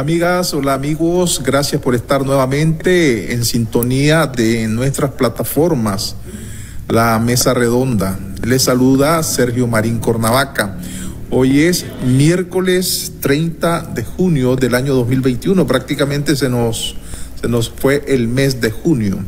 Amigas, hola amigos, gracias por estar nuevamente en sintonía de nuestras plataformas, la Mesa Redonda. Les saluda Sergio Marín Cornavaca. Hoy es miércoles 30 de junio del año 2021, prácticamente se nos fue el mes de junio.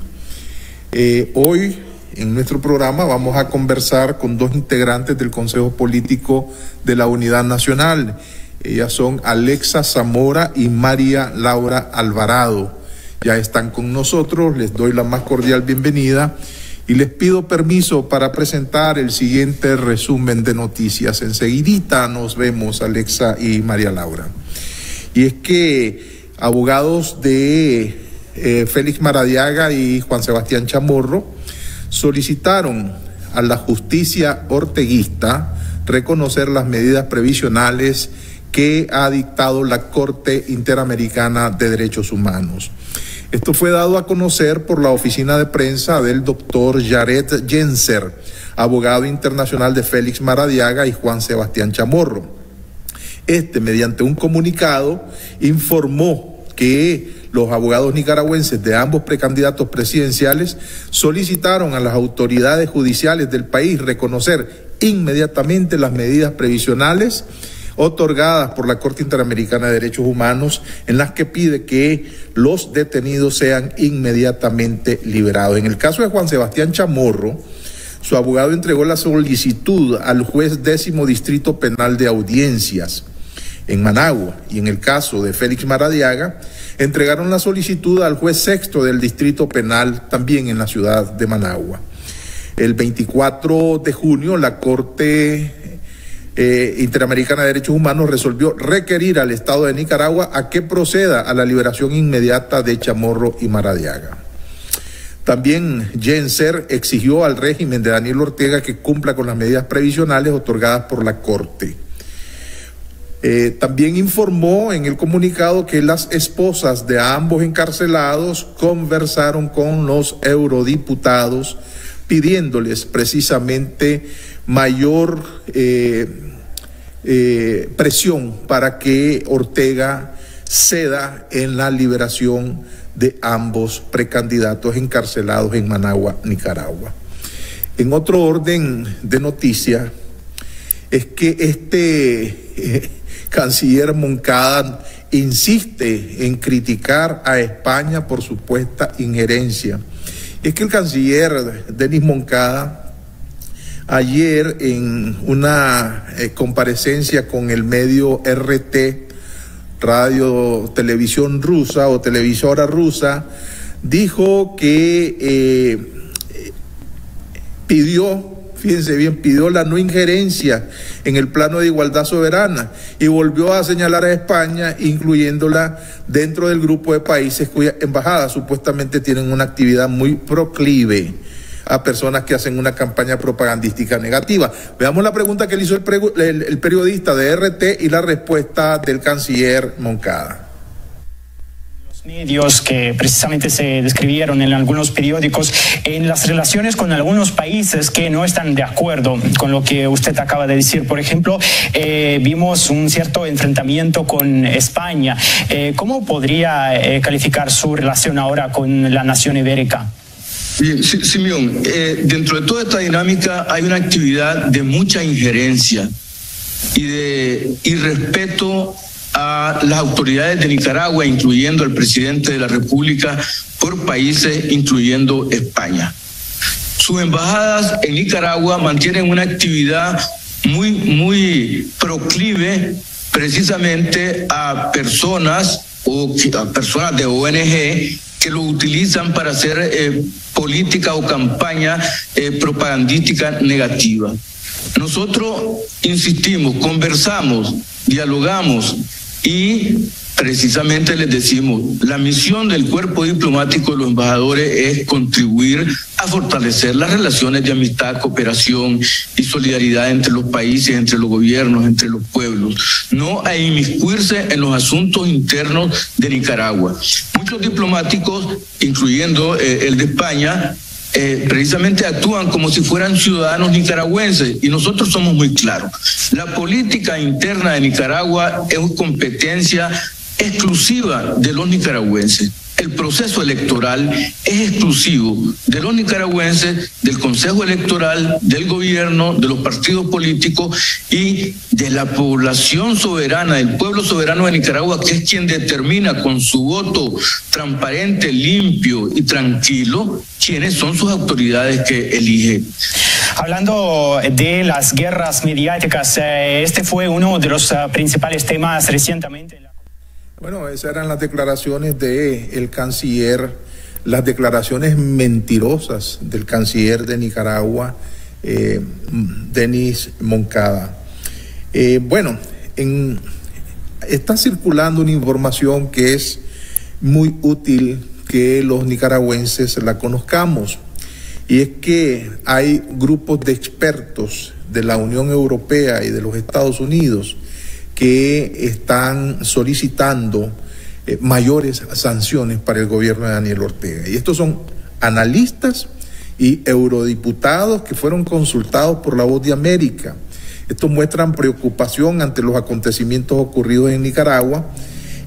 Hoy en nuestro programa vamos a conversar con dos integrantes del Consejo Político de la Unidad Nacional. Ellas son Alexa Zamora y María Laura Alvarado. Ya están con nosotros, les doy la más cordial bienvenida y les pido permiso para presentar el siguiente resumen de noticias. Enseguidita nos vemos, Alexa y María Laura. Y es que abogados de Félix Maradiaga y Juan Sebastián Chamorro solicitaron a la justicia orteguista reconocer las medidas previsionales que ha dictado la Corte Interamericana de Derechos Humanos. Esto fue dado a conocer por la oficina de prensa del doctor Jared Genser, abogado internacional de Félix Maradiaga y Juan Sebastián Chamorro. Mediante un comunicado, informó que los abogados nicaragüenses de ambos precandidatos presidenciales solicitaron a las autoridades judiciales del país reconocer inmediatamente las medidas previsionales otorgadas por la Corte Interamericana de Derechos Humanos, en las que pide que los detenidos sean inmediatamente liberados. En el caso de Juan Sebastián Chamorro, su abogado entregó la solicitud al juez 10º Distrito Penal de Audiencias en Managua, y en el caso de Félix Maradiaga, entregaron la solicitud al juez 6º del Distrito Penal, también en la ciudad de Managua. El 24 de junio, la Corte Interamericana de Derechos Humanos resolvió requerir al Estado de Nicaragua a que proceda a la liberación inmediata de Chamorro y Maradiaga. También Genser exigió al régimen de Daniel Ortega que cumpla con las medidas previsionales otorgadas por la Corte. También informó en el comunicado que las esposas de ambos encarcelados conversaron con los eurodiputados pidiéndoles precisamente mayor presión para que Ortega ceda en la liberación de ambos precandidatos encarcelados en Managua, Nicaragua. En otro orden de noticias, es que canciller Moncada insiste en criticar a España por supuesta injerencia. Es que el canciller Denis Moncada ayer en una comparecencia con el medio RT, Radio Televisión Rusa o televisora rusa, dijo que fíjense bien, pidió la no injerencia en el plano de igualdad soberana y volvió a señalar a España, incluyéndola dentro del grupo de países cuyas embajadas supuestamente tienen una actividad muy proclive a personas que hacen una campaña propagandística negativa. Veamos la pregunta que le hizo el periodista de RT y la respuesta del canciller Moncada. Medios que precisamente se describieron en algunos periódicos en las relaciones con algunos países que no están de acuerdo con lo que usted acaba de decir. Por ejemplo, vimos un cierto enfrentamiento con España. ¿Cómo podría calificar su relación ahora con la nación ibérica? Bien, Simeón, dentro de toda esta dinámica hay una actividad de mucha injerencia y de irrespeto a las autoridades de Nicaragua, incluyendo al presidente de la República, por países, incluyendo España. Sus embajadas en Nicaragua mantienen una actividad muy proclive precisamente a personas de ONG que lo utilizan para hacer política o campaña propagandística negativa. Nosotros insistimos, conversamos, dialogamos y precisamente les decimos, la misión del cuerpo diplomático de los embajadores es contribuir a fortalecer las relaciones de amistad, cooperación y solidaridad entre los países, entre los gobiernos, entre los pueblos, no a inmiscuirse en los asuntos internos de Nicaragua. Muchos diplomáticos, incluyendo el de España, precisamente actúan como si fueran ciudadanos nicaragüenses y nosotros somos muy claros. La política interna de Nicaragua es competencia exclusiva de los nicaragüenses. El proceso electoral es exclusivo de los nicaragüenses, del Consejo Electoral, del gobierno, de los partidos políticos y de la población soberana, del pueblo soberano de Nicaragua, que es quien determina con su voto transparente, limpio y tranquilo quiénes son sus autoridades que elige. Hablando de las guerras mediáticas, este fue uno de los principales temas recientemente. Bueno, esas eran las declaraciones del canciller, las declaraciones mentirosas del canciller de Nicaragua, Denis Moncada. Bueno, está circulando una información que es muy útil que los nicaragüenses la conozcamos, y es que hay grupos de expertos de la Unión Europea y de los Estados Unidos que están solicitando mayores sanciones para el gobierno de Daniel Ortega. Y estos son analistas y eurodiputados que fueron consultados por La Voz de América. Estos muestran preocupación ante los acontecimientos ocurridos en Nicaragua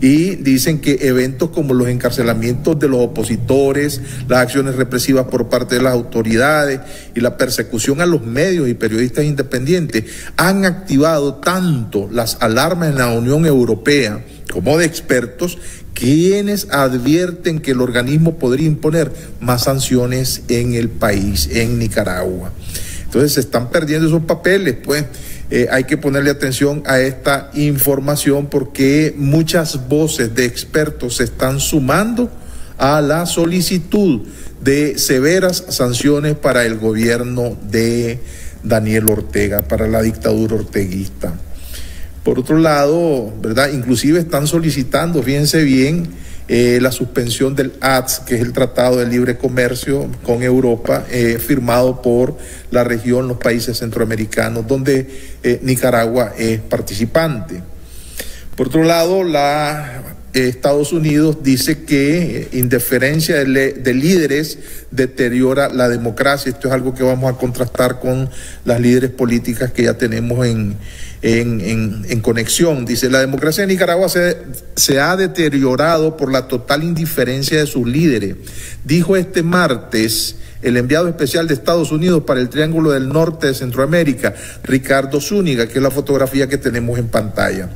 y dicen que eventos como los encarcelamientos de los opositores, las acciones represivas por parte de las autoridades y la persecución a los medios y periodistas independientes han activado tanto las alarmas en la Unión Europea como de expertos, quienes advierten que el organismo podría imponer más sanciones en el país, en Nicaragua. Entonces se están perdiendo esos papeles, pues. Hay que ponerle atención a esta información porque muchas voces de expertos se están sumando a la solicitud de severas sanciones para el gobierno de Daniel Ortega, para la dictadura orteguista. Por otro lado, ¿verdad? Inclusive están solicitando, fíjense bien, la suspensión del ATS, que es el Tratado de Libre Comercio con Europa, firmado por la región, los países centroamericanos, donde Nicaragua es participante. Por otro lado, Estados Unidos dice que indiferencia de líderes deteriora la democracia. Esto es algo que vamos a contrastar con las líderes políticas que ya tenemos en conexión. Dice, la democracia de Nicaragua se ha deteriorado por la total indiferencia de sus líderes, dijo este martes el enviado especial de Estados Unidos para el Triángulo del Norte de Centroamérica, Ricardo Zúñiga, que es la fotografía que tenemos en pantalla.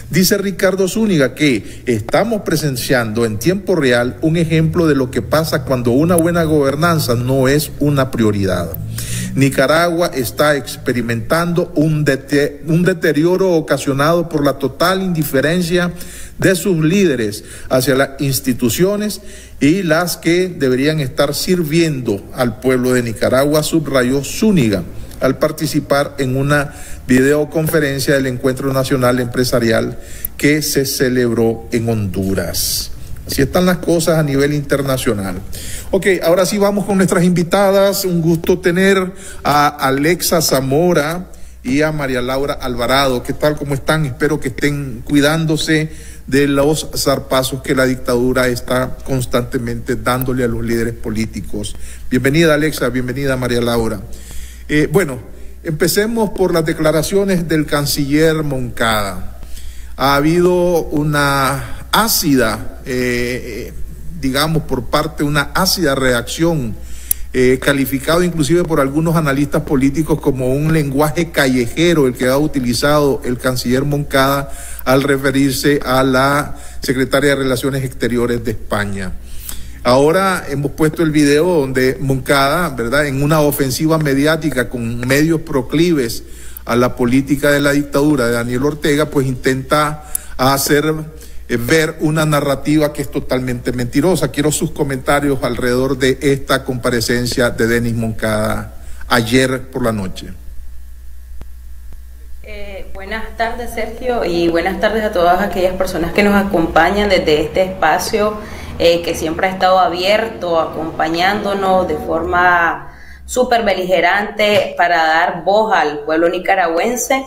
Dice Ricardo Zúñiga que estamos presenciando en tiempo real un ejemplo de lo que pasa cuando una buena gobernanza no es una prioridad. Nicaragua está experimentando un deterioro ocasionado por la total indiferencia de sus líderes hacia las instituciones y las que deberían estar sirviendo al pueblo de Nicaragua, subrayó Zúñiga al participar en una videoconferencia del Encuentro Nacional Empresarial que se celebró en Honduras. Así están las cosas a nivel internacional. Ok, ahora sí vamos con nuestras invitadas. Un gusto tener a Alexa Zamora y a María Laura Alvarado. ¿Qué tal? ¿Cómo están? Espero que estén cuidándose de los zarpazos que la dictadura está constantemente dándole a los líderes políticos. Bienvenida, Alexa, bienvenida, María Laura. Bueno, empecemos por las declaraciones del canciller Moncada. Ha habido una ácida, digamos, por parte de una ácida reacción, calificado inclusive por algunos analistas políticos como un lenguaje callejero el que ha utilizado el canciller Moncada al referirse a la secretaria de Relaciones Exteriores de España. Ahora hemos puesto el video donde Moncada, ¿verdad?, en una ofensiva mediática con medios proclives a la política de la dictadura de Daniel Ortega, pues intenta hacer ver una narrativa que es totalmente mentirosa. Quiero sus comentarios alrededor de esta comparecencia de Denis Moncada ayer por la noche. Buenas tardes, Sergio, y buenas tardes a todas aquellas personas que nos acompañan desde este espacio que siempre ha estado abierto, acompañándonos de forma súper beligerante para dar voz al pueblo nicaragüense.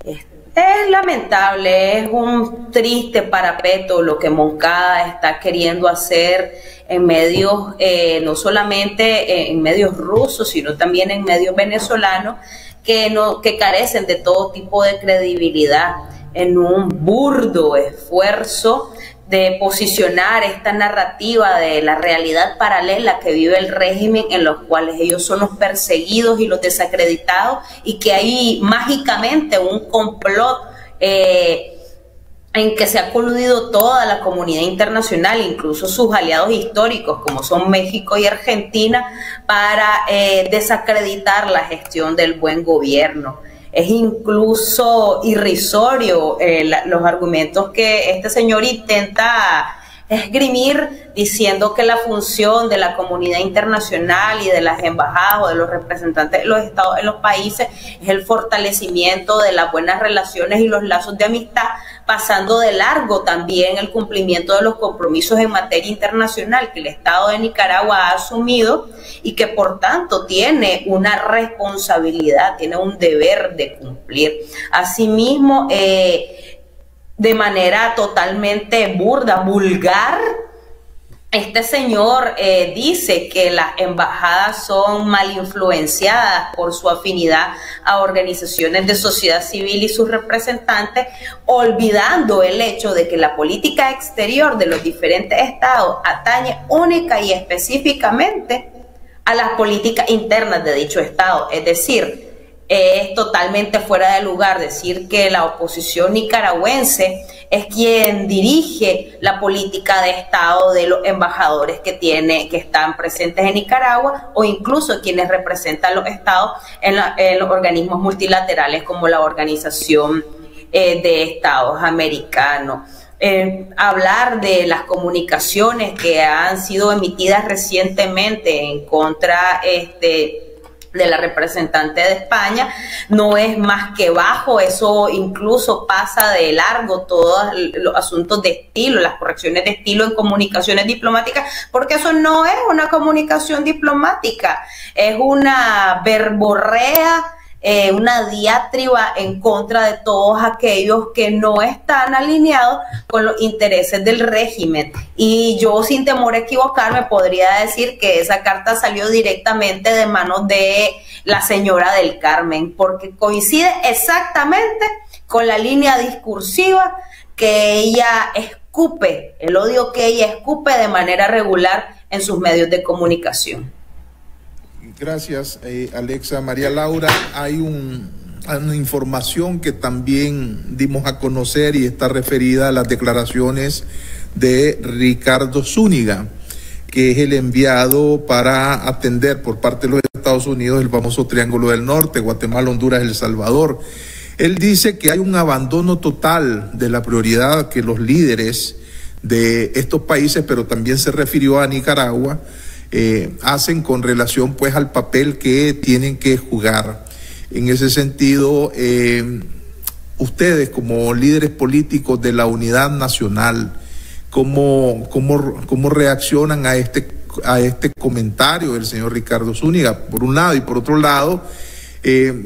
Es lamentable, es un triste parapeto lo que Moncada está queriendo hacer en medios, no solamente en medios rusos, sino también en medios venezolanos que carecen de todo tipo de credibilidad. en un burdo esfuerzo de posicionar esta narrativa de la realidad paralela que vive el régimen, en los cuales ellos son los perseguidos y los desacreditados, y que hay mágicamente un complot en que se ha coludido toda la comunidad internacional, incluso sus aliados históricos como son México y Argentina, para desacreditar la gestión del buen gobierno. Es incluso irrisorio los argumentos que este señor intenta esgrimir, diciendo que la función de la comunidad internacional y de las embajadas o de los representantes de los estados en los países es el fortalecimiento de las buenas relaciones y los lazos de amistad, pasando de largo también el cumplimiento de los compromisos en materia internacional que el Estado de Nicaragua ha asumido y que por tanto tiene una responsabilidad, tiene un deber de cumplir. Asimismo, de manera totalmente burda, vulgar, este señor dice que las embajadas son mal influenciadas por su afinidad a organizaciones de sociedad civil y sus representantes, olvidando el hecho de que la política exterior de los diferentes estados atañe única y específicamente a las políticas internas de dicho estado. Es decir, es totalmente fuera de lugar decir que la oposición nicaragüense es quien dirige la política de Estado de los embajadores que están presentes en Nicaragua, o incluso quienes representan los estados en los organismos multilaterales como la Organización de Estados Americanos. Hablar de las comunicaciones que han sido emitidas recientemente en contra de la representante de España no es más que bajo. Eso incluso pasa de largo todos los asuntos de estilo, las correcciones de estilo en comunicaciones diplomáticas, porque eso no es una comunicación diplomática, es una verborrea, una diatriba en contra de todos aquellos que no están alineados con los intereses del régimen. Y yo, sin temor a equivocarme, podría decir que esa carta salió directamente de manos de la señora del Carmen, porque coincide exactamente con la línea discursiva que ella escupe, el odio que ella escupe de manera regular en sus medios de comunicación. Gracias, Alexa. María Laura, hay una información que también dimos a conocer y está referida a las declaraciones de Ricardo Zúñiga, que es el enviado para atender por parte de los Estados Unidos el famoso Triángulo del Norte, Guatemala, Honduras, El Salvador. Él dice que hay un abandono total de la prioridad que los líderes de estos países, pero también se refirió a Nicaragua, hacen con relación pues al papel que tienen que jugar. En ese sentido, ustedes como líderes políticos de la unidad nacional, ¿cómo reaccionan a este comentario del señor Ricardo Zúñiga, por un lado? Y por otro lado,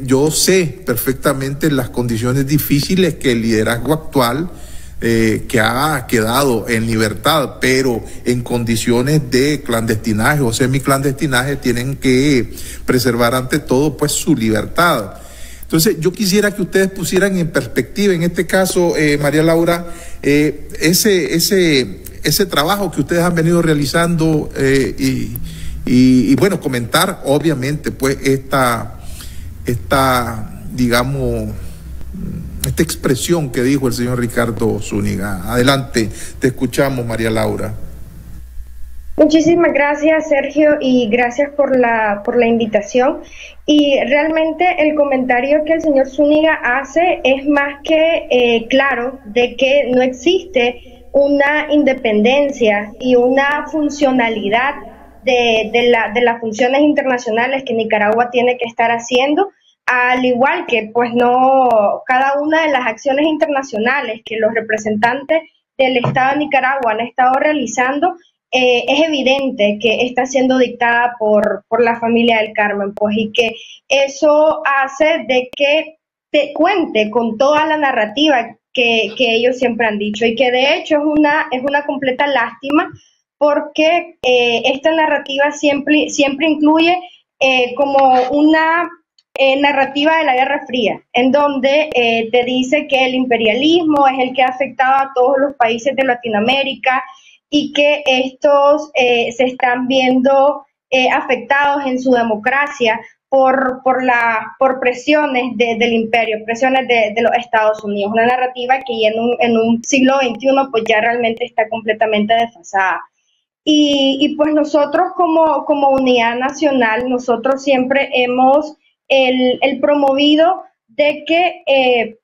yo sé perfectamente las condiciones difíciles que el liderazgo actual que ha quedado en libertad, pero en condiciones de clandestinaje o semiclandestinaje, tienen que preservar ante todo pues su libertad. Entonces yo quisiera que ustedes pusieran en perspectiva, en este caso, María Laura, ese trabajo que ustedes han venido realizando y bueno, comentar obviamente pues esta digamos, esta expresión que dijo el señor Ricardo Zúñiga. Adelante, te escuchamos, María Laura. Muchísimas gracias, Sergio, y gracias por la invitación. Y realmente el comentario que el señor Zúñiga hace es más que claro de que no existe una independencia y una funcionalidad de las funciones internacionales que Nicaragua tiene que estar haciendo, al igual que pues no cada una de las acciones internacionales que los representantes del Estado de Nicaragua han estado realizando, es evidente que está siendo dictada por la familia del Carmen, pues, y que eso hace de que te cuente con toda la narrativa que ellos siempre han dicho, y que de hecho es una completa lástima, porque esta narrativa siempre incluye como una narrativa de la Guerra Fría, en donde te dice que el imperialismo es el que ha afectado a todos los países de Latinoamérica y que estos se están viendo afectados en su democracia por presiones del imperio, presiones de los Estados Unidos, una narrativa que ya en un siglo XXI pues ya realmente está completamente desfasada. Y pues nosotros como Unidad Nacional, nosotros siempre hemos el promovido de que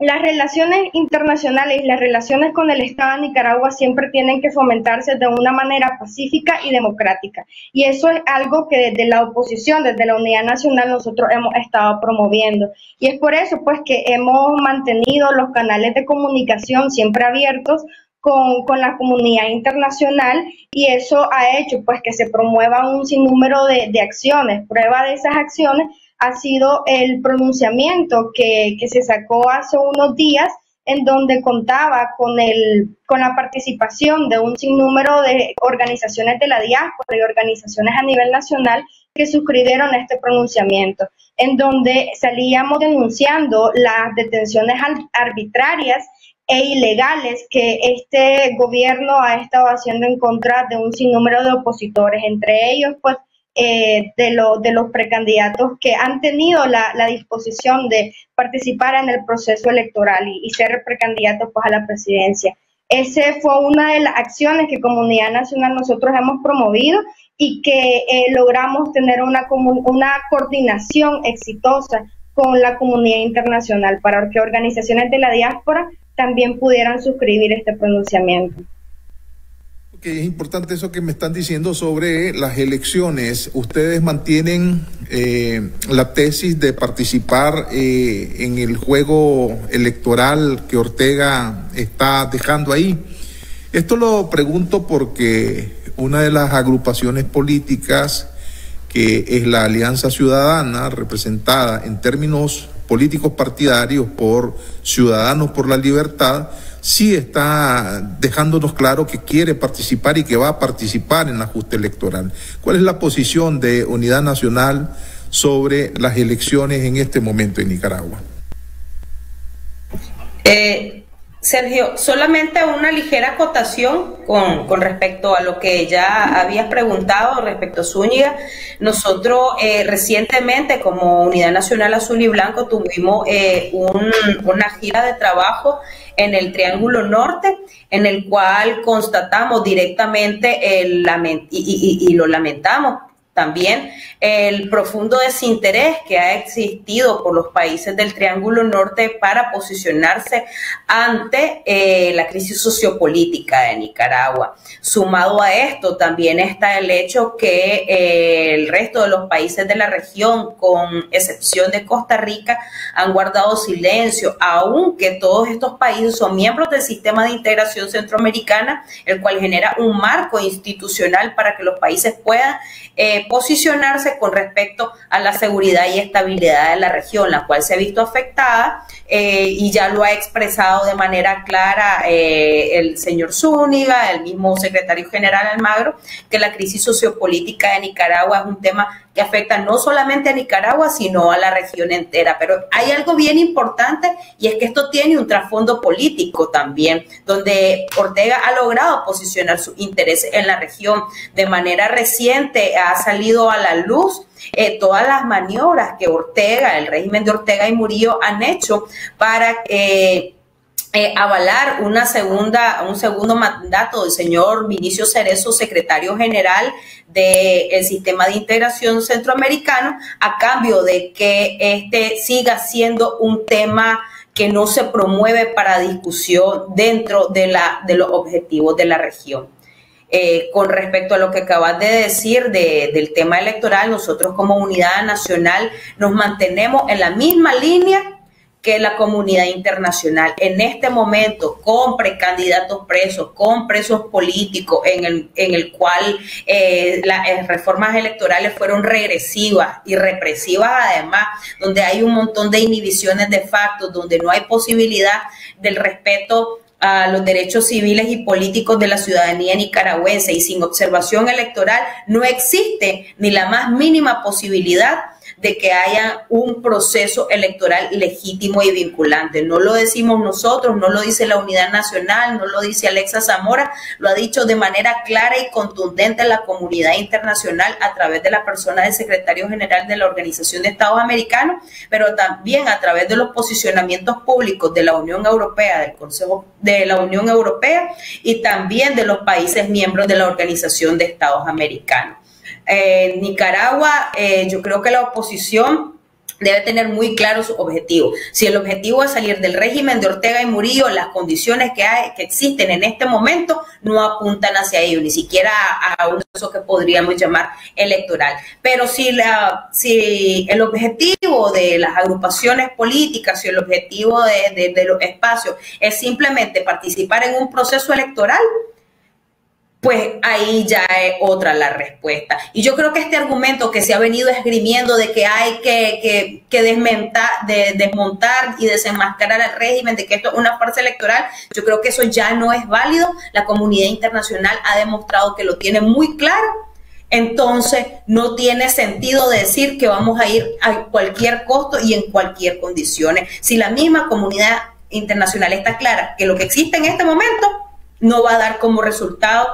las relaciones internacionales y las relaciones con el Estado de Nicaragua siempre tienen que fomentarse de una manera pacífica y democrática. Y eso es algo que desde la oposición, desde la Unidad Nacional, nosotros hemos estado promoviendo. Y es por eso pues que hemos mantenido los canales de comunicación siempre abiertos con la comunidad internacional, y eso ha hecho pues que se promuevan un sinnúmero de acciones. Prueba de esas acciones ha sido el pronunciamiento que se sacó hace unos días, en donde contaba con la participación de un sinnúmero de organizaciones de la diáspora y organizaciones a nivel nacional que suscribieron este pronunciamiento, en donde salíamos denunciando las detenciones arbitrarias e ilegales que este gobierno ha estado haciendo en contra de un sinnúmero de opositores, entre ellos pues de los precandidatos que han tenido la disposición de participar en el proceso electoral y ser precandidatos pues a la presidencia. Esa fue una de las acciones que como Unidad Nacional nosotros hemos promovido y que logramos tener una coordinación exitosa con la comunidad internacional para que organizaciones de la diáspora también pudieran suscribir este pronunciamiento. Okay, es importante eso que me están diciendo sobre las elecciones. Ustedes mantienen la tesis de participar en el juego electoral que Ortega está dejando ahí. Esto lo pregunto porque una de las agrupaciones políticas, que es la Alianza Ciudadana, representada en términos políticos partidarios por Ciudadanos por la Libertad, sí está dejándonos claro que quiere participar y que va a participar en el ajuste electoral. ¿Cuál es la posición de Unidad Nacional sobre las elecciones en este momento en Nicaragua? Sergio, solamente una ligera acotación con respecto a lo que ya habías preguntado respecto a Zúñiga. Nosotros recientemente como Unidad Nacional Azul y Blanco tuvimos una gira de trabajo en el Triángulo Norte, en el cual constatamos directamente y lo lamentamos también el profundo desinterés que ha existido por los países del Triángulo Norte para posicionarse ante la crisis sociopolítica de Nicaragua. Sumado a esto, también está el hecho que el resto de los países de la región, con excepción de Costa Rica, han guardado silencio, aunque todos estos países son miembros del sistema de integración centroamericana, el cual genera un marco institucional para que los países puedan posicionarse con respecto a la seguridad y estabilidad de la región, la cual se ha visto afectada y ya lo ha expresado de manera clara el señor Zúñiga, el mismo secretario general Almagro, que la crisis sociopolítica de Nicaragua es un tema que afecta no solamente a Nicaragua, sino a la región entera. Pero hay algo bien importante, y es que esto tiene un trasfondo político también, donde Ortega ha logrado posicionar sus intereses en la región. De manera reciente ha salido a la luz todas las maniobras que Ortega, el régimen de Ortega y Murillo han hecho para avalar un segundo mandato del señor Vinicio Cerezo, secretario general del Sistema de Integración Centroamericano, a cambio de que este siga siendo un tema que no se promueve para discusión dentro de los objetivos de la región. Con respecto a lo que acabas de decir del tema electoral, nosotros como Unidad Nacional nos mantenemos en la misma línea que la comunidad internacional. En este momento, con precandidatos presos, con presos políticos, en el cual las reformas electorales fueron regresivas y represivas además, donde hay un montón de inhibiciones de facto, donde no hay posibilidad del respeto a los derechos civiles y políticos de la ciudadanía nicaragüense, y sin observación electoral no existe ni la más mínima posibilidad de que haya un proceso electoral legítimo y vinculante. No lo decimos nosotros, no lo dice la Unidad Nacional, no lo dice Alexa Zamora, lo ha dicho de manera clara y contundente la comunidad internacional a través de la persona del secretario general de la Organización de Estados Americanos, pero también a través de los posicionamientos públicos de la Unión Europea, del Consejo de la Unión Europea y también de los países miembros de la Organización de Estados Americanos. Nicaragua, yo creo que la oposición debe tener muy claro su objetivo. Si el objetivo es salir del régimen de Ortega y Murillo, las condiciones que existen en este momento no apuntan hacia ello, ni siquiera a un proceso que podríamos llamar electoral. Pero si el objetivo de las agrupaciones políticas, si el objetivo de los espacios es simplemente participar en un proceso electoral, pues ahí ya es otra la respuesta. Y yo creo que este argumento que se ha venido esgrimiendo de que hay que desmontar y desenmascarar al régimen, de que esto es una farsa electoral, yo creo que eso ya no es válido. La comunidad internacional ha demostrado que lo tiene muy claro. Entonces no tiene sentido decir que vamos a ir a cualquier costo y en cualquier condición. Si la misma comunidad internacional está clara que lo que existe en este momento no va a dar como resultado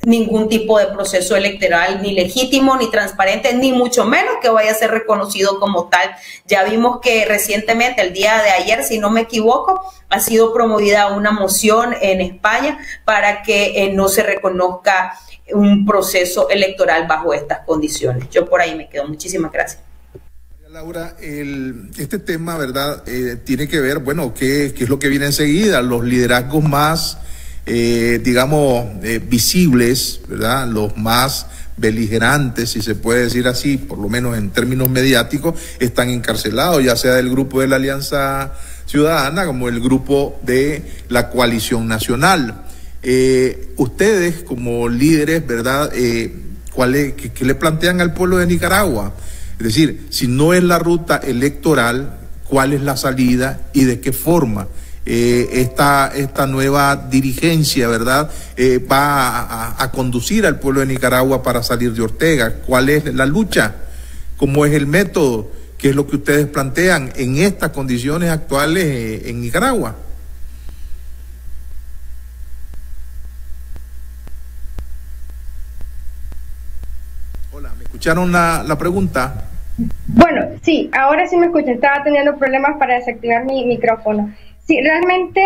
ningún tipo de proceso electoral ni legítimo, ni transparente, ni mucho menos que vaya a ser reconocido como tal. Ya vimos que recientemente, el día de ayer, si no me equivoco, ha sido promovida una moción en España para que no se reconozca un proceso electoral bajo estas condiciones. Yo por ahí me quedo. Muchísimas gracias. Laura, este tema, ¿verdad? Tiene que ver, bueno, ¿qué es lo que viene enseguida? Los liderazgos más visibles, ¿verdad? Los más beligerantes, si se puede decir así, por lo menos en términos mediáticos, están encarcelados, ya sea del grupo de la Alianza Ciudadana como el grupo de la Coalición Nacional. Ustedes como líderes, ¿verdad? ¿Qué le plantean al pueblo de Nicaragua? Es decir, si no es la ruta electoral, ¿cuál es la salida y de qué forma esta nueva dirigencia, ¿verdad? Va a conducir al pueblo de Nicaragua para salir de Ortega? ¿Cuál es la lucha? ¿Cómo es el método? ¿Qué es lo que ustedes plantean en estas condiciones actuales en Nicaragua? Hola, ¿me escucharon la pregunta? Bueno, sí, ahora sí me escuchan. Estaba teniendo problemas para desactivar mi micrófono. Sí, realmente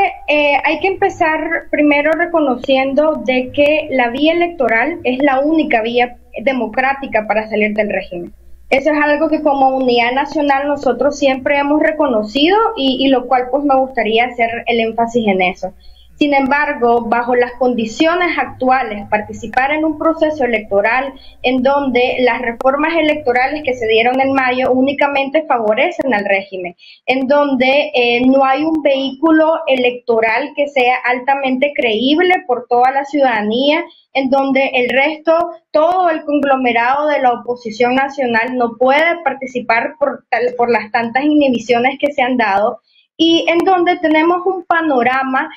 hay que empezar primero reconociendo de que la vía electoral es la única vía democrática para salir del régimen. Eso es algo que como Unidad Nacional nosotros siempre hemos reconocido y lo cual pues me gustaría hacer el énfasis en eso. Sin embargo, bajo las condiciones actuales, participar en un proceso electoral en donde las reformas electorales que se dieron en mayo únicamente favorecen al régimen, en donde no hay un vehículo electoral que sea altamente creíble por toda la ciudadanía, en donde el resto, todo el conglomerado de la oposición nacional no puede participar por las tantas inhibiciones que se han dado, y en donde tenemos un panorama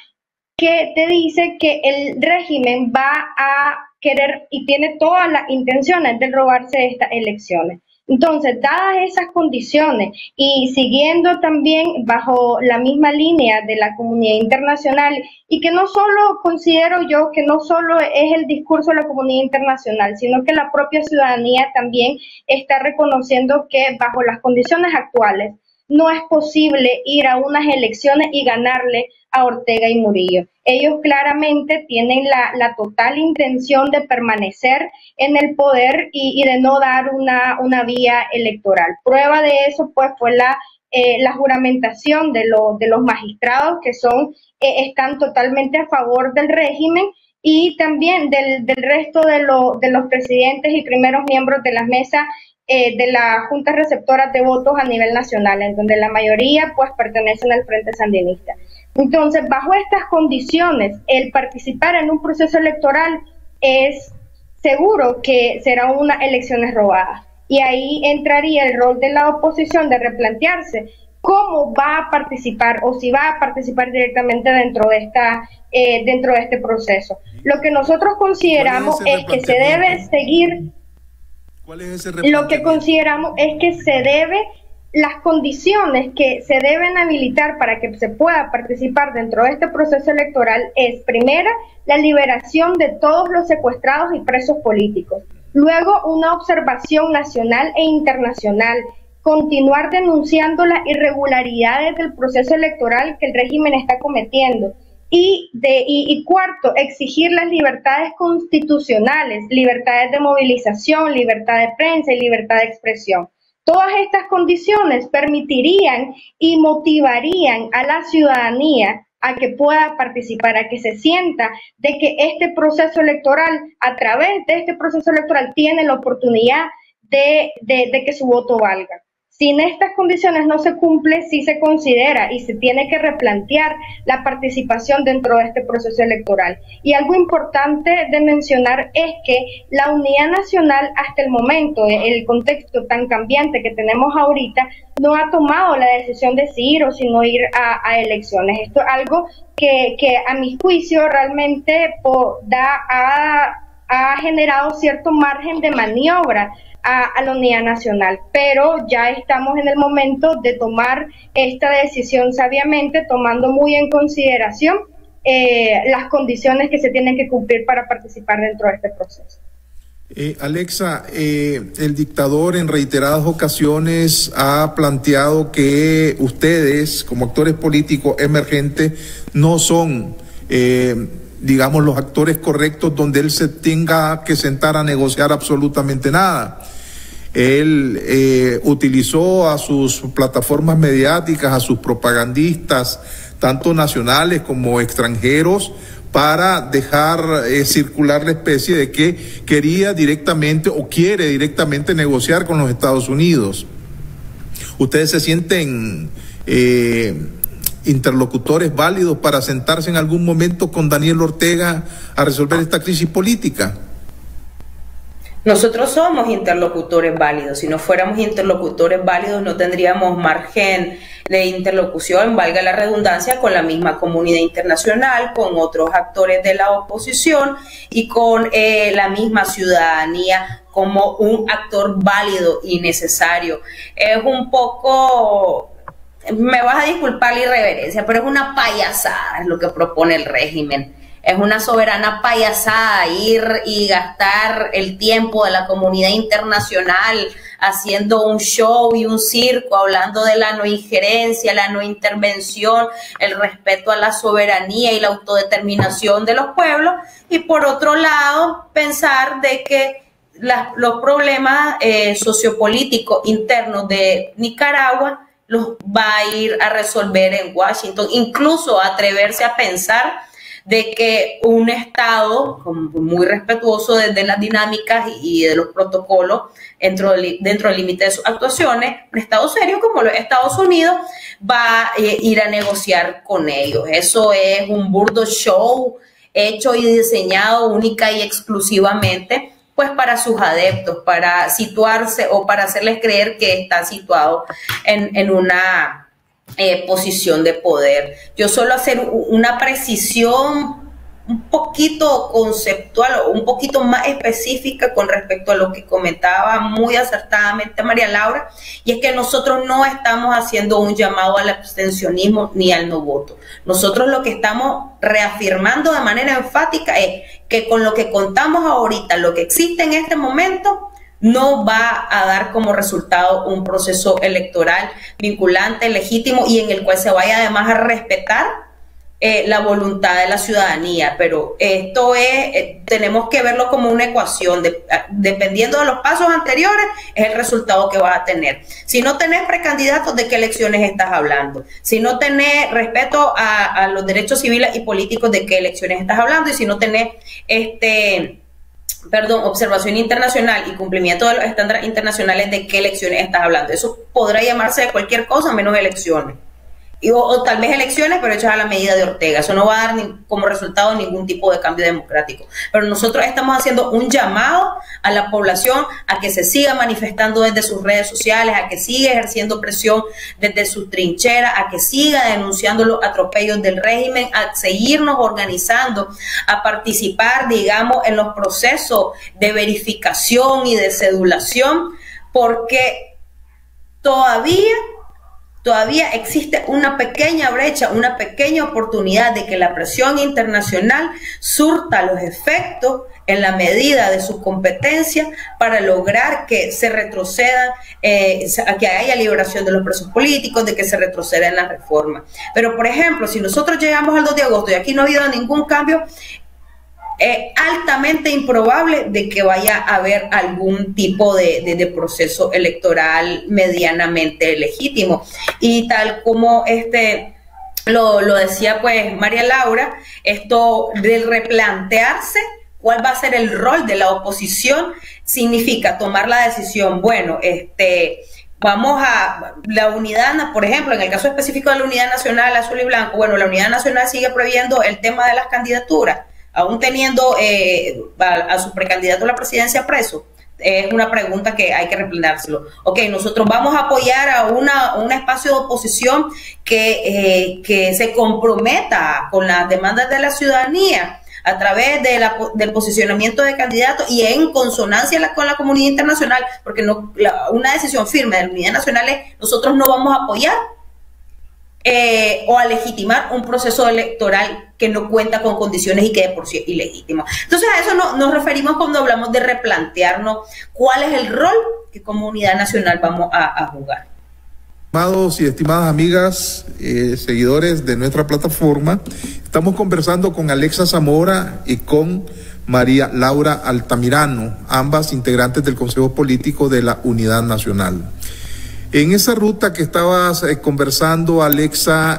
que te dice que el régimen va a querer y tiene todas las intenciones de robarse estas elecciones. Entonces, dadas esas condiciones y siguiendo también bajo la misma línea de la comunidad internacional, y que no solo considero yo que no solo es el discurso de la comunidad internacional, sino que la propia ciudadanía también está reconociendo que bajo las condiciones actuales no es posible ir a unas elecciones y ganarle a Ortega y Murillo. Ellos claramente tienen la total intención de permanecer en el poder y de no dar una vía electoral. Prueba de eso pues fue la juramentación de los magistrados que están totalmente a favor del régimen, y también del resto de los presidentes y primeros miembros de las mesas de las juntas receptoras de votos a nivel nacional, en donde la mayoría pues pertenecen al Frente Sandinista. Entonces, bajo estas condiciones, el participar en un proceso electoral es seguro que serán unas elecciones robadas. Y ahí entraría el rol de la oposición de replantearse cómo va a participar o si va a participar directamente dentro de este proceso. Lo que nosotros consideramos es que se debe seguir... ¿Cuál es ese Lo que consideramos es que las condiciones que se deben habilitar para que se pueda participar dentro de este proceso electoral es, primera, la liberación de todos los secuestrados y presos políticos. Luego, una observación nacional e internacional, continuar denunciando las irregularidades del proceso electoral que el régimen está cometiendo. Y cuarto, exigir las libertades constitucionales, libertades de movilización, libertad de prensa y libertad de expresión. Todas estas condiciones permitirían y motivarían a la ciudadanía a que pueda participar, a que se sienta de que este proceso electoral, a través de este proceso electoral, tiene la oportunidad de que su voto valga. Si en estas condiciones no se cumple, sí se considera y se tiene que replantear la participación dentro de este proceso electoral. Y algo importante de mencionar es que la unidad nacional hasta el momento, el contexto tan cambiante que tenemos ahorita, no ha tomado la decisión de si ir o si no ir a elecciones. Esto es algo que a mi juicio realmente ha generado cierto margen de maniobra a la unidad nacional, pero ya estamos en el momento de tomar esta decisión sabiamente, tomando muy en consideración las condiciones que se tienen que cumplir para participar dentro de este proceso. Alexa, el dictador en reiteradas ocasiones ha planteado que ustedes, como actores políticos emergentes, no son digamos, los actores correctos donde él se tenga que sentar a negociar absolutamente nada. Él utilizó a sus plataformas mediáticas, a sus propagandistas, tanto nacionales como extranjeros, para dejar circular la especie de que quería directamente o quiere directamente negociar con los Estados Unidos. ¿Ustedes se sienten interlocutores válidos para sentarse en algún momento con Daniel Ortega a resolver esta crisis política? Nosotros somos interlocutores válidos. Si no fuéramos interlocutores válidos, no tendríamos margen de interlocución, valga la redundancia, con la misma comunidad internacional, con otros actores de la oposición y con la misma ciudadanía como un actor válido y necesario. Es un poco, me vas a disculpar la irreverencia, pero es una payasada es lo que propone el régimen. Es una soberana payasada ir y gastar el tiempo de la comunidad internacional haciendo un show y un circo, hablando de la no injerencia, la no intervención, el respeto a la soberanía y la autodeterminación de los pueblos, y por otro lado pensar de que los problemas sociopolíticos internos de Nicaragua los va a ir a resolver en Washington, incluso atreverse a pensar de que un Estado muy respetuoso de las dinámicas y de los protocolos dentro del límite de sus actuaciones, un Estado serio como los Estados Unidos, va a ir a negociar con ellos. Eso es un burdo show hecho y diseñado única y exclusivamente pues para sus adeptos, para situarse o para hacerles creer que está situado en una posición de poder. Yo suelo hacer una precisión un poquito conceptual o un poquito más específica con respecto a lo que comentaba muy acertadamente María Laura, y es que nosotros no estamos haciendo un llamado al abstencionismo ni al no voto. Nosotros lo que estamos reafirmando de manera enfática es que con lo que contamos ahorita, lo que existe en este momento, no va a dar como resultado un proceso electoral vinculante, legítimo y en el cual se vaya además a respetar la voluntad de la ciudadanía. Pero esto es, tenemos que verlo como una ecuación, dependiendo de los pasos anteriores, es el resultado que vas a tener. Si no tenés precandidatos, ¿de qué elecciones estás hablando? Si no tenés respeto a los derechos civiles y políticos, ¿de qué elecciones estás hablando? Y si no tenés observación internacional y cumplimiento de los estándares internacionales, ¿de qué elecciones estás hablando? Eso podrá llamarse de cualquier cosa menos elecciones. o tal vez elecciones, pero hechas a la medida de Ortega. Eso no va a dar como resultado ningún tipo de cambio democrático. Pero nosotros estamos haciendo un llamado a la población a que se siga manifestando desde sus redes sociales, a que siga ejerciendo presión desde sus trincheras, a que siga denunciando los atropellos del régimen, a seguirnos organizando, a participar, digamos, en los procesos de verificación y de cedulación, porque todavía existe una pequeña brecha, una pequeña oportunidad de que la presión internacional surta los efectos en la medida de sus competencias para lograr que se retroceda, que haya liberación de los presos políticos, de que se retroceda en la reforma. Pero, por ejemplo, si nosotros llegamos al 2 de agosto y aquí no ha habido ningún cambio, es altamente improbable de que vaya a haber algún tipo de proceso electoral medianamente legítimo. Y tal como lo decía pues María Laura, esto de replantearse cuál va a ser el rol de la oposición significa tomar la decisión, bueno, vamos a la unidad, por ejemplo, en el caso específico de la Unidad Nacional Azul y Blanco, bueno, la Unidad Nacional sigue previendo el tema de las candidaturas, aún teniendo a su precandidato a la presidencia preso. Es una pregunta que hay que replanteárselo. Ok, nosotros vamos a apoyar a un espacio de oposición que se comprometa con las demandas de la ciudadanía a través del posicionamiento de candidatos y en consonancia con la comunidad internacional, porque una decisión firme de la unidad nacional es: nosotros no vamos a apoyar o a legitimar un proceso electoral que no cuenta con condiciones y que de por sí es ilegítimo. Entonces a eso nos referimos cuando hablamos de replantearnos cuál es el rol que como unidad nacional vamos a jugar. Estimados y estimadas amigas, seguidores de nuestra plataforma, estamos conversando con Alexa Zamora y con María Laura Altamirano, ambas integrantes del Consejo Político de la Unidad Nacional. En esa ruta que estabas conversando, Alexa,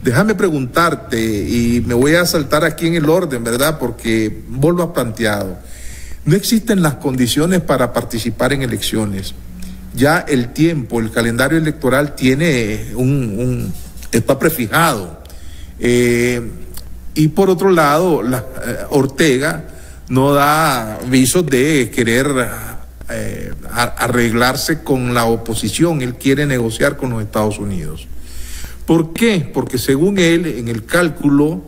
déjame preguntarte, y me voy a saltar aquí en el orden, ¿verdad? Porque vos lo has planteado. No existen las condiciones para participar en elecciones. Ya el tiempo, el calendario electoral tiene está prefijado. Y por otro lado, Ortega no da visos de querer arreglarse con la oposición. Él quiere negociar con los Estados Unidos. ¿Por qué? Porque según él, en el cálculo,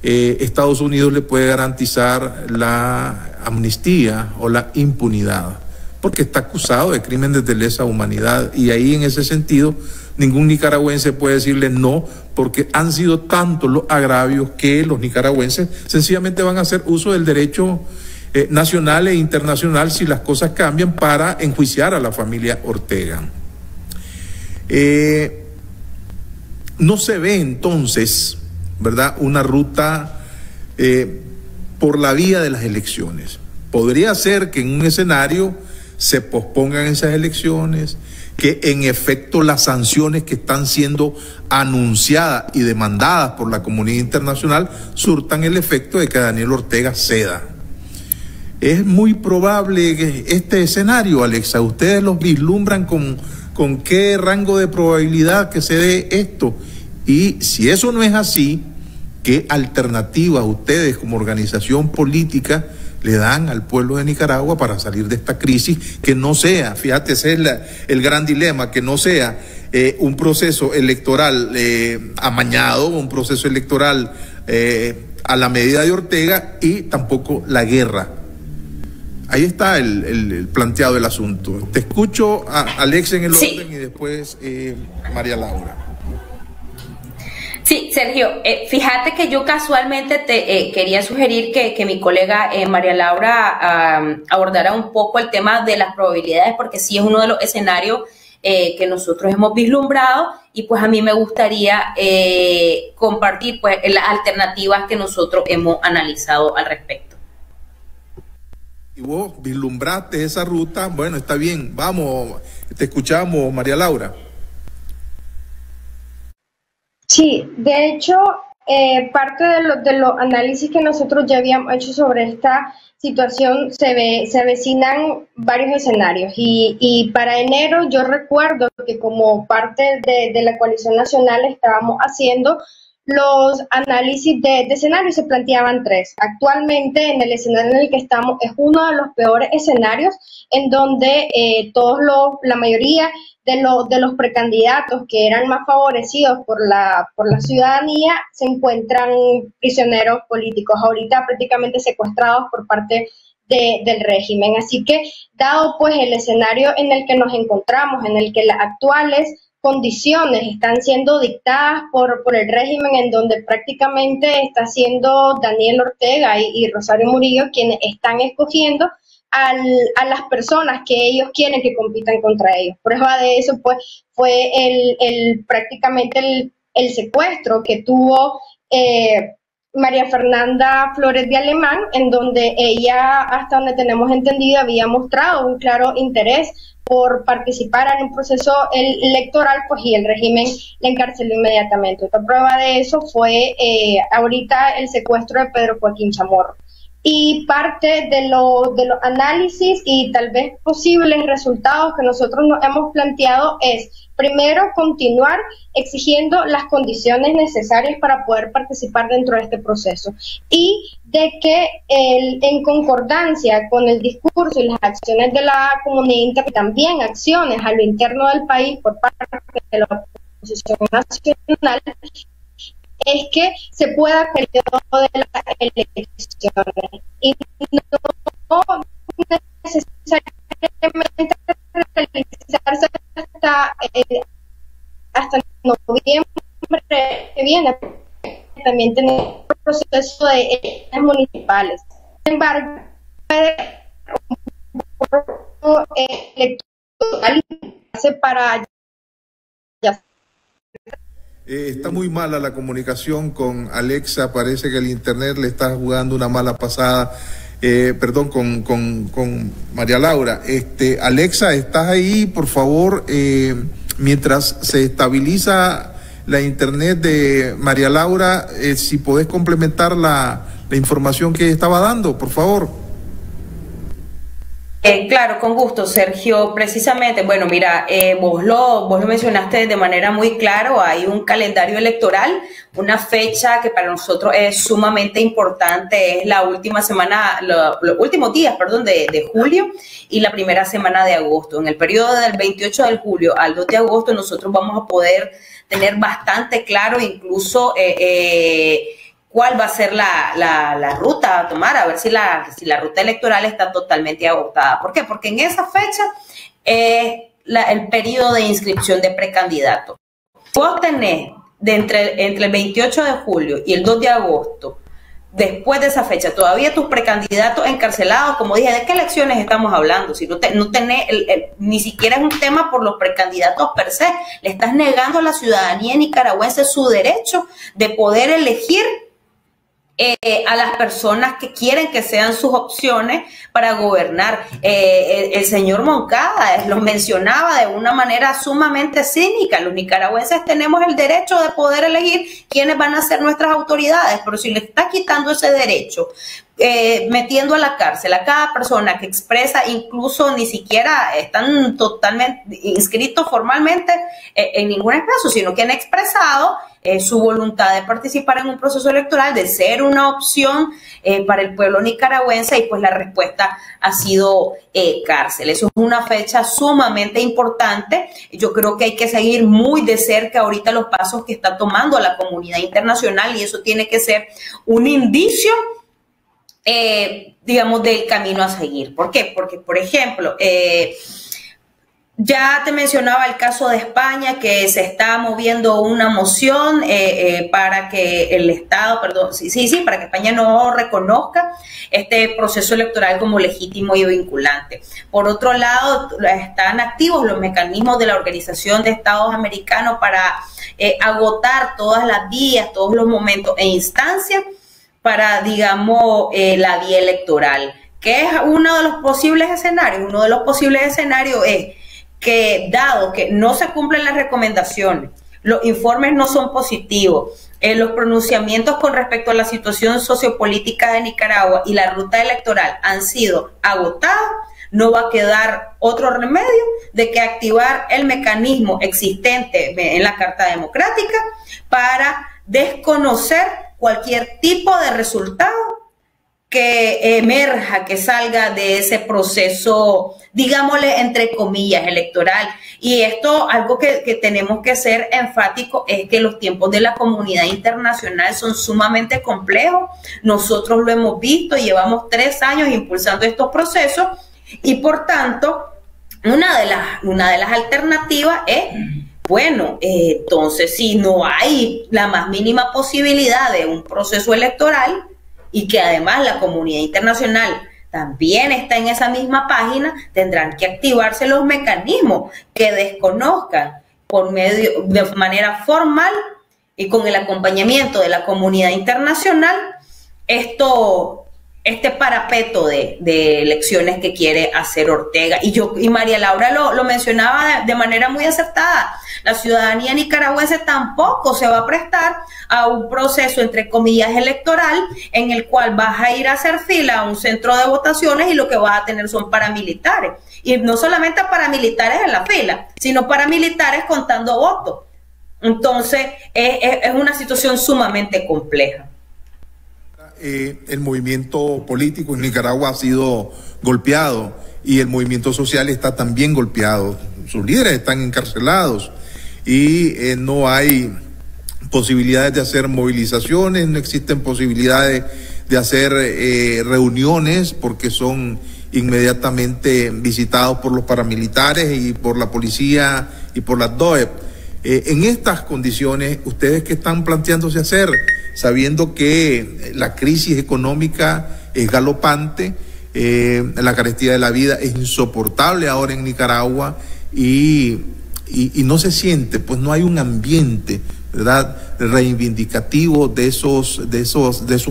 Estados Unidos le puede garantizar la amnistía o la impunidad, porque está acusado de crímenes de lesa humanidad, y ahí en ese sentido ningún nicaragüense puede decirle no, porque han sido tantos los agravios que los nicaragüenses sencillamente van a hacer uso del derecho nacional e internacional si las cosas cambian, para enjuiciar a la familia Ortega. No se ve entonces, ¿verdad?, una ruta por la vía de las elecciones. Podría ser que en un escenario se pospongan esas elecciones, que en efecto las sanciones que están siendo anunciadas y demandadas por la comunidad internacional surtan el efecto de que Daniel Ortega ceda. Es muy probable que este escenario, Alexa, ¿ustedes los vislumbran con qué rango de probabilidad que se dé esto? Y si eso no es así, ¿qué alternativa ustedes como organización política le dan al pueblo de Nicaragua para salir de esta crisis? Que no sea, fíjate, ese es el gran dilema, que no sea un proceso electoral amañado, un proceso electoral a la medida de Ortega, y tampoco la guerra. Ahí está el planteado del asunto. Te escucho, Alex, en el orden, y después María Laura. Sí, Sergio, fíjate que yo casualmente te quería sugerir que mi colega María Laura abordara un poco el tema de las probabilidades, porque sí es uno de los escenarios que nosotros hemos vislumbrado, y pues a mí me gustaría compartir pues las alternativas que nosotros hemos analizado al respecto. Y vos vislumbraste esa ruta. Bueno, está bien, vamos, te escuchamos, María Laura. Sí, de hecho, parte de los análisis que nosotros ya habíamos hecho sobre esta situación, se avecinan varios escenarios y para enero yo recuerdo que como parte de la coalición nacional estábamos haciendo los análisis de escenarios, se planteaban tres. Actualmente en el escenario en el que estamos es uno de los peores escenarios en donde la mayoría de los precandidatos que eran más favorecidos por la ciudadanía se encuentran prisioneros políticos, ahorita prácticamente secuestrados por parte del régimen. Así que, dado pues el escenario en el que nos encontramos, en el que las actuales condiciones están siendo dictadas por el régimen, en donde prácticamente está siendo Daniel Ortega y Rosario Murillo quienes están escogiendo a las personas que ellos quieren que compitan contra ellos. Prueba de eso pues fue prácticamente el secuestro que tuvo María Fernanda Flores de Alemán, en donde ella, hasta donde tenemos entendido, había mostrado un claro interés por participar en un proceso electoral, pues, y el régimen la encarceló inmediatamente. Otra prueba de eso fue ahorita el secuestro de Pedro Joaquín Chamorro. Y parte de los análisis y tal vez posibles resultados que nosotros nos hemos planteado es, primero, continuar exigiendo las condiciones necesarias para poder participar dentro de este proceso y de que en concordancia con el discurso y las acciones de la comunidad interna, también acciones a lo interno del país por parte de la oposición nacional, es que se pueda el periodo de las elecciones y no necesariamente realizarse hasta noviembre que viene. También tenemos un proceso de elecciones municipales. Sin embargo, puede electoral para está muy mala la comunicación con Alexa, parece que el internet le está jugando una mala pasada, perdón, con María Laura. Alexa, ¿estás ahí? Por favor, mientras se estabiliza la internet de María Laura, si podés complementar la información que estaba dando, por favor. Claro, con gusto, Sergio. Precisamente, bueno, mira, vos lo mencionaste de manera muy claro. Hay un calendario electoral, una fecha que para nosotros es sumamente importante, es la última semana, los últimos días, perdón, de julio y la primera semana de agosto. En el periodo del 28 de julio al 2 de agosto nosotros vamos a poder tener bastante claro incluso cuál va a ser la ruta a tomar, a ver si la ruta electoral está totalmente agotada. ¿Por qué? Porque en esa fecha es el periodo de inscripción de precandidatos. Vos tenés entre el 28 de julio y el 2 de agosto, después de esa fecha, todavía tus precandidatos encarcelados. Como dije, ¿de qué elecciones estamos hablando? Si no tenés, ni siquiera es un tema por los precandidatos per se, le estás negando a la ciudadanía nicaragüense su derecho de poder elegir a las personas que quieren que sean sus opciones para gobernar. El señor Moncada lo mencionaba de una manera sumamente cínica. Los nicaragüenses tenemos el derecho de poder elegir quiénes van a ser nuestras autoridades, pero si le está quitando ese derecho, metiendo a la cárcel a cada persona que expresa, incluso ni siquiera están totalmente inscritos formalmente en ningún caso, sino que han expresado su voluntad de participar en un proceso electoral, de ser una opción para el pueblo nicaragüense, y pues la respuesta ha sido cárcel. Eso es una fecha sumamente importante. Yo creo que hay que seguir muy de cerca ahorita los pasos que está tomando la comunidad internacional, y eso tiene que ser un indicio digamos, del camino a seguir. ¿Por qué? Porque, por ejemplo, ya te mencionaba el caso de España, que se está moviendo una moción para que el Estado, para que España no reconozca este proceso electoral como legítimo y vinculante. Por otro lado, están activos los mecanismos de la Organización de Estados Americanos para agotar todas las vías, todos los momentos e instancias para, digamos, la vía electoral. ¿Qué es uno de los posibles escenarios? Uno de los posibles escenarios es que, dado que no se cumplen las recomendaciones, los informes no son positivos, los pronunciamientos con respecto a la situación sociopolítica de Nicaragua y la ruta electoral han sido agotados, no va a quedar otro remedio de que activar el mecanismo existente en la Carta Democrática para desconocer cualquier tipo de resultado que emerja, que salga de ese proceso, digámosle, entre comillas, electoral. Y esto, algo que tenemos que ser enfático, es que los tiempos de la comunidad internacional son sumamente complejos. Nosotros lo hemos visto, llevamos 3 años impulsando estos procesos y, por tanto, una de las alternativas es, bueno, entonces, si no hay la más mínima posibilidad de un proceso electoral, y que además la comunidad internacional también está en esa misma página, tendrán que activarse los mecanismos que desconozcan de manera formal y con el acompañamiento de la comunidad internacional este parapeto de elecciones que quiere hacer Ortega. Y María Laura lo mencionaba de manera muy acertada. La ciudadanía nicaragüense tampoco se va a prestar a un proceso, entre comillas, electoral, en el cual vas a ir a hacer fila a un centro de votaciones y lo que vas a tener son paramilitares. Y no solamente paramilitares en la fila, sino paramilitares contando votos. Entonces, es una situación sumamente compleja. El movimiento político en Nicaragua ha sido golpeado y el movimiento social está también golpeado. Sus líderes están encarcelados y no hay posibilidades de hacer movilizaciones, no existen posibilidades de hacer reuniones porque son inmediatamente visitados por los paramilitares y por la policía y por las DOEP. En estas condiciones, ¿ustedes qué están planteándose hacer? Sabiendo que la crisis económica es galopante, la carestía de la vida es insoportable ahora en Nicaragua y no se siente, pues no hay un ambiente, ¿verdad?, reivindicativo de esos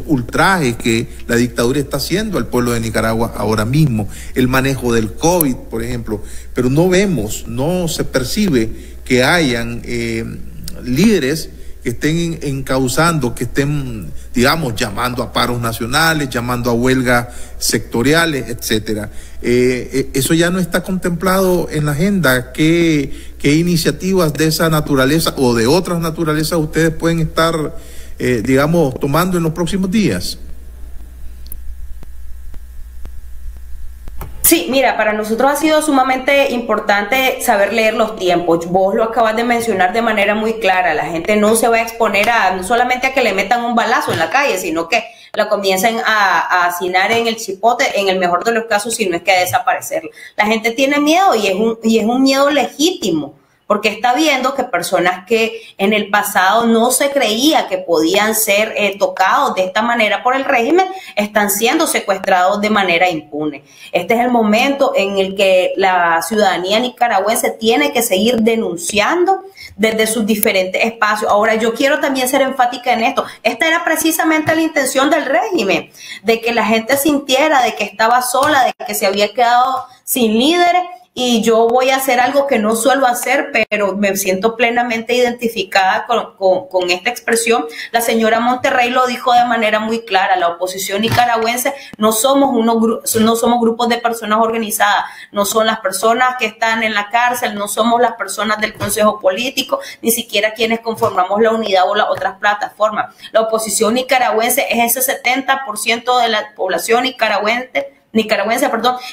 ultrajes que la dictadura está haciendo al pueblo de Nicaragua ahora mismo, el manejo del COVID, por ejemplo, pero no se percibe que hayan líderes que estén encauzando, que estén, digamos, llamando a paros nacionales, llamando a huelgas sectoriales, etcétera. Eso ya no está contemplado en la agenda. ¿Qué iniciativas de esa naturaleza o de otras naturalezas ustedes pueden estar, digamos, tomando en los próximos días? Sí, mira, para nosotros ha sido sumamente importante saber leer los tiempos. Vos lo acabas de mencionar de manera muy clara. La gente no se va a exponer no solamente a que le metan un balazo en la calle, sino que la comiencen a hacinar en el chipote, en el mejor de los casos, si no es que a desaparecerla. La gente tiene miedo y es un miedo legítimo, porque está viendo que personas que en el pasado no se creía que podían ser tocados de esta manera por el régimen, están siendo secuestrados de manera impune. Este es el momento en el que la ciudadanía nicaragüense tiene que seguir denunciando desde sus diferentes espacios. Ahora, yo quiero también ser enfática en esto. Esta era precisamente la intención del régimen, de que la gente sintiera de que estaba sola, de que se había quedado sin líderes. Y yo voy a hacer algo que no suelo hacer, pero me siento plenamente identificada con esta expresión. La señora Monterrey lo dijo de manera muy clara. La oposición nicaragüense no somos grupos de personas organizadas, no son las personas que están en la cárcel, no somos las personas del Consejo Político, ni siquiera quienes conformamos la unidad o las otras plataformas. La oposición nicaragüense es ese 70% de la población nicaragüense,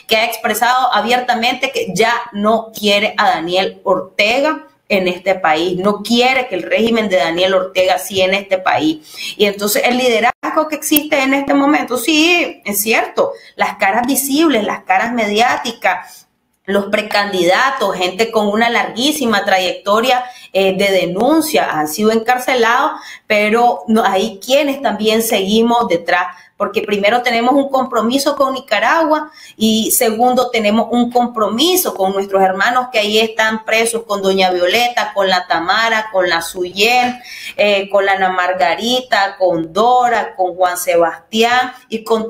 que ha expresado abiertamente que ya no quiere a Daniel Ortega en este país, no quiere que el régimen de Daniel Ortega siga en este país. Y entonces el liderazgo que existe en este momento, sí, es cierto, las caras visibles, las caras mediáticas, los precandidatos, gente con una larguísima trayectoria de denuncia, han sido encarcelados, pero hay quienes también seguimos detrás, porque primero tenemos un compromiso con Nicaragua y segundo tenemos un compromiso con nuestros hermanos que ahí están presos, con doña Violeta, con la Tamara, con la Suyen, con la Ana Margarita, con Dora, con Juan Sebastián y con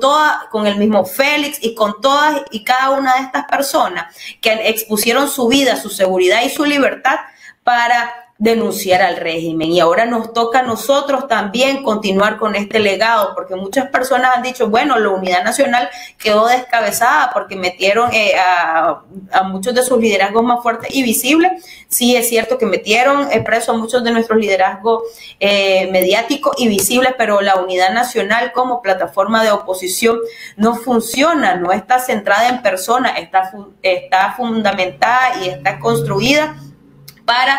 el mismo Félix y con todas y cada una de estas personas que expusieron su vida, su seguridad y su libertad para denunciar al régimen. Y ahora nos toca a nosotros también continuar con este legado, porque muchas personas han dicho, bueno, la Unidad Nacional quedó descabezada porque metieron a muchos de sus liderazgos más fuertes y visibles. Sí, es cierto que metieron preso a muchos de nuestros liderazgos mediáticos y visibles, pero la Unidad Nacional como plataforma de oposición no funciona, no está centrada en personas, está fundamentada y está construida para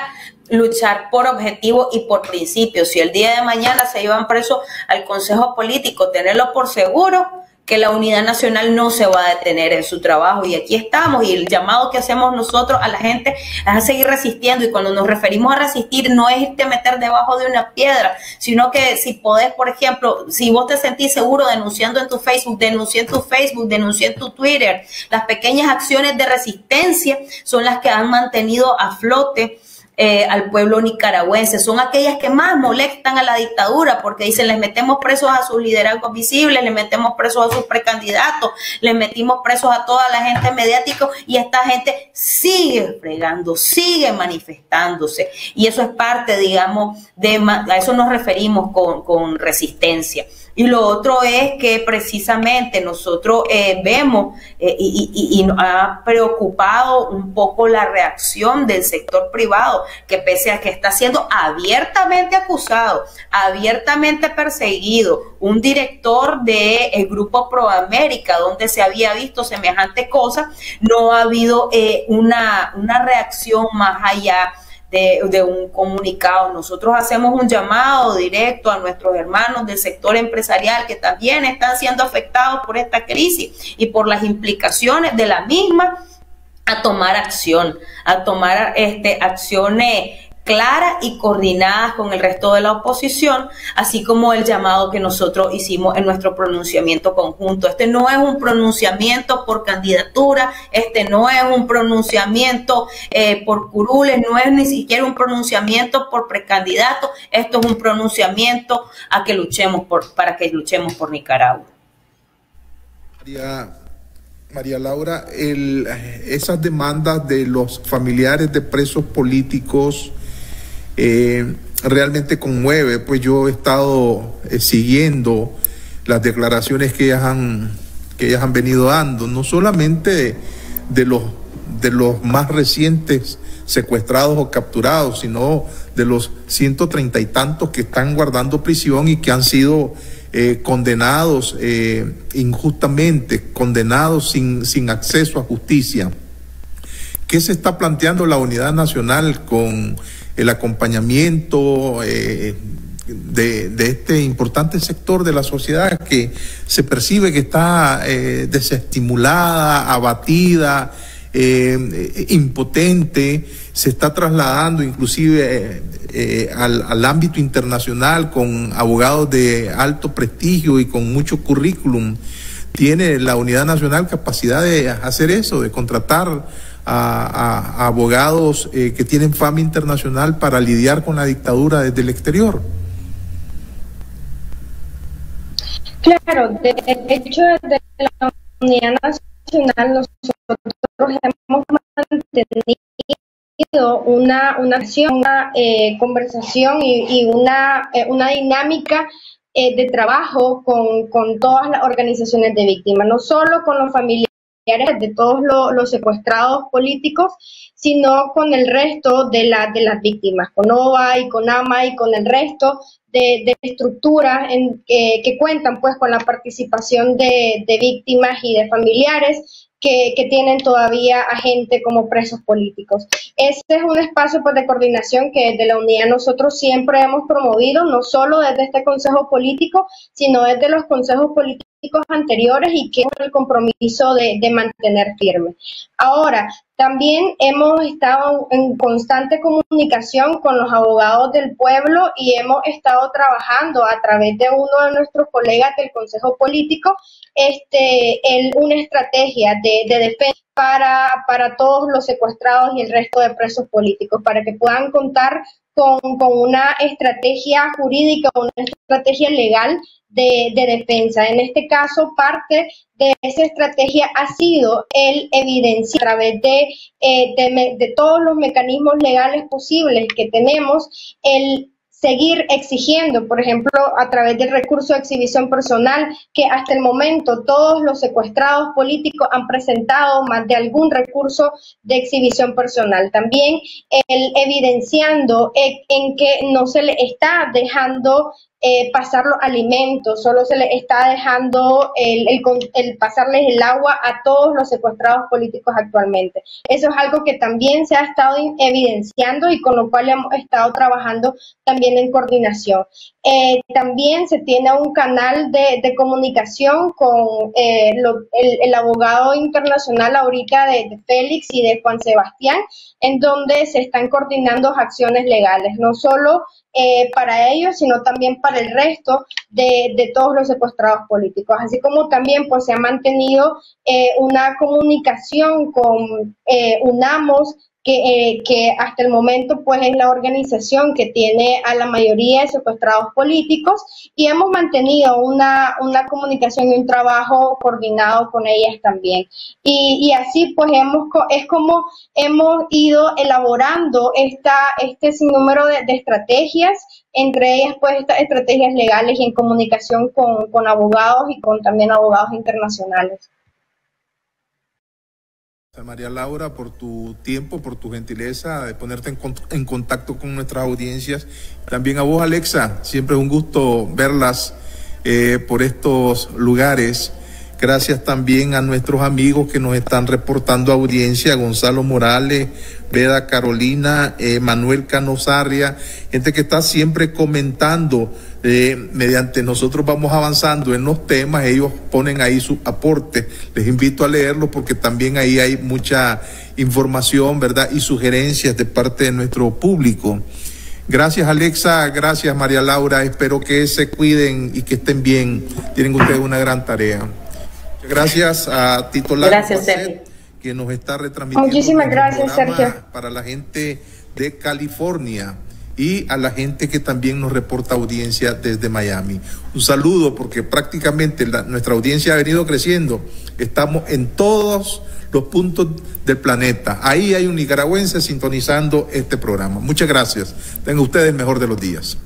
luchar por objetivos y por principios. Si el día de mañana se llevan presos al Consejo Político, tenerlo por seguro que la Unidad Nacional no se va a detener en su trabajo, y aquí estamos, y el llamado que hacemos nosotros a la gente es a seguir resistiendo. Y cuando nos referimos a resistir, no es irte a meter debajo de una piedra, sino que si podés, por ejemplo, si vos te sentís seguro denunciando en tu Facebook, denuncia en tu Facebook, denuncia en tu Twitter. Las pequeñas acciones de resistencia son las que han mantenido a flote al pueblo nicaragüense, son aquellas que más molestan a la dictadura, porque dicen, les metemos presos a sus liderazgos visibles, les metemos presos a sus precandidatos, les metimos presos a toda la gente mediática, y esta gente sigue fregando, sigue manifestándose, y eso es parte, digamos, a eso nos referimos con resistencia. Y lo otro es que precisamente nosotros vemos y nos ha preocupado un poco la reacción del sector privado, que pese a que está siendo abiertamente acusado, abiertamente perseguido, un director del Grupo Proamérica, donde se había visto semejante cosa, no ha habido una reacción más allá de un comunicado. Nosotros hacemos un llamado directo a nuestros hermanos del sector empresarial que también están siendo afectados por esta crisis y por las implicaciones de la misma, a tomar acción, a tomar acciones claras y coordinadas con el resto de la oposición, así como el llamado que nosotros hicimos en nuestro pronunciamiento conjunto. Este no es un pronunciamiento por candidatura, este no es un pronunciamiento por curules, no es ni siquiera un pronunciamiento por precandidato, esto es un pronunciamiento para que luchemos por Nicaragua. María Laura, esas demandas de los familiares de presos políticos realmente conmueve. Pues yo he estado siguiendo las declaraciones que ellas han venido dando, no solamente de los más recientes secuestrados o capturados, sino de los 130 y tantos que están guardando prisión y que han sido condenados injustamente, condenados sin acceso a justicia. ¿Qué se está planteando la Unidad Nacional con el acompañamiento de este importante sector de la sociedad que se percibe que está desestimulada, abatida, impotente? Se está trasladando inclusive al ámbito internacional con abogados de alto prestigio y con mucho currículum. ¿Tiene la Unidad Nacional capacidad de hacer eso, de contratar a abogados que tienen fama internacional para lidiar con la dictadura desde el exterior? Claro, de hecho, desde la Unidad Nacional nosotros hemos mantenido una conversación y una dinámica de trabajo con todas las organizaciones de víctimas, no solo con los familiares de todos los secuestrados políticos, sino con el resto de las víctimas, con OVA y con AMA y con el resto de estructuras que cuentan pues con la participación de víctimas y de familiares que tienen todavía a gente como presos políticos. Este es un espacio pues, de coordinación que desde la Unidad nosotros siempre hemos promovido, no solo desde este Consejo Político, sino desde los consejos políticos anteriores, y que es el compromiso de mantener firme. Ahora, también hemos estado en constante comunicación con los abogados del pueblo y hemos estado trabajando a través de uno de nuestros colegas del Consejo Político una estrategia de defensa para todos los secuestrados y el resto de presos políticos, para que puedan contar con una estrategia jurídica, una estrategia legal de defensa. En este caso, parte de esa estrategia ha sido el evidenciar a través de todos los mecanismos legales posibles que tenemos, el seguir exigiendo, por ejemplo, a través del recurso de exhibición personal, que hasta el momento todos los secuestrados políticos han presentado más de algún recurso de exhibición personal. También el evidenciando en que no se le está dejando pasar los alimentos, solo se le está dejando el pasarles el agua a todos los secuestrados políticos actualmente. Eso es algo que también se ha estado evidenciando y con lo cual hemos estado trabajando también en coordinación. También se tiene un canal de comunicación con el abogado internacional ahorita de Félix y de Juan Sebastián, en donde se están coordinando acciones legales, no solo para ellos, sino también para el resto de todos los secuestrados políticos. Así como también pues se ha mantenido una comunicación con UNAMOS, que hasta el momento pues es la organización que tiene a la mayoría de secuestrados políticos, y hemos mantenido una comunicación y un trabajo coordinado con ellas también. Y así pues es como hemos ido elaborando este sinnúmero de estrategias, entre ellas pues estas estrategias legales y en comunicación con abogados y con también abogados internacionales. María Laura, por tu tiempo, por tu gentileza de ponerte en contacto con nuestras audiencias. También a vos, Alexa, siempre es un gusto verlas por estos lugares. Gracias también a nuestros amigos que nos están reportando audiencia, Gonzalo Morales, Veda Carolina, Manuel Canosarria, gente que está siempre comentando. Mediante nosotros vamos avanzando en los temas, ellos ponen ahí su aporte. Les invito a leerlo porque también ahí hay mucha información, ¿verdad? Y sugerencias de parte de nuestro público. Gracias, Alexa, gracias, María Laura, espero que se cuiden y que estén bien. Tienen ustedes una gran tarea. Gracias a Tito Lara, gracias, Sergio, que nos está retransmitiendo. Muchísimas gracias, Sergio. Para la gente de California y a la gente que también nos reporta audiencia desde Miami. Un saludo porque prácticamente nuestra audiencia ha venido creciendo. Estamos en todos los puntos del planeta. Ahí hay un nicaragüense sintonizando este programa. Muchas gracias. Tengan ustedes el mejor de los días.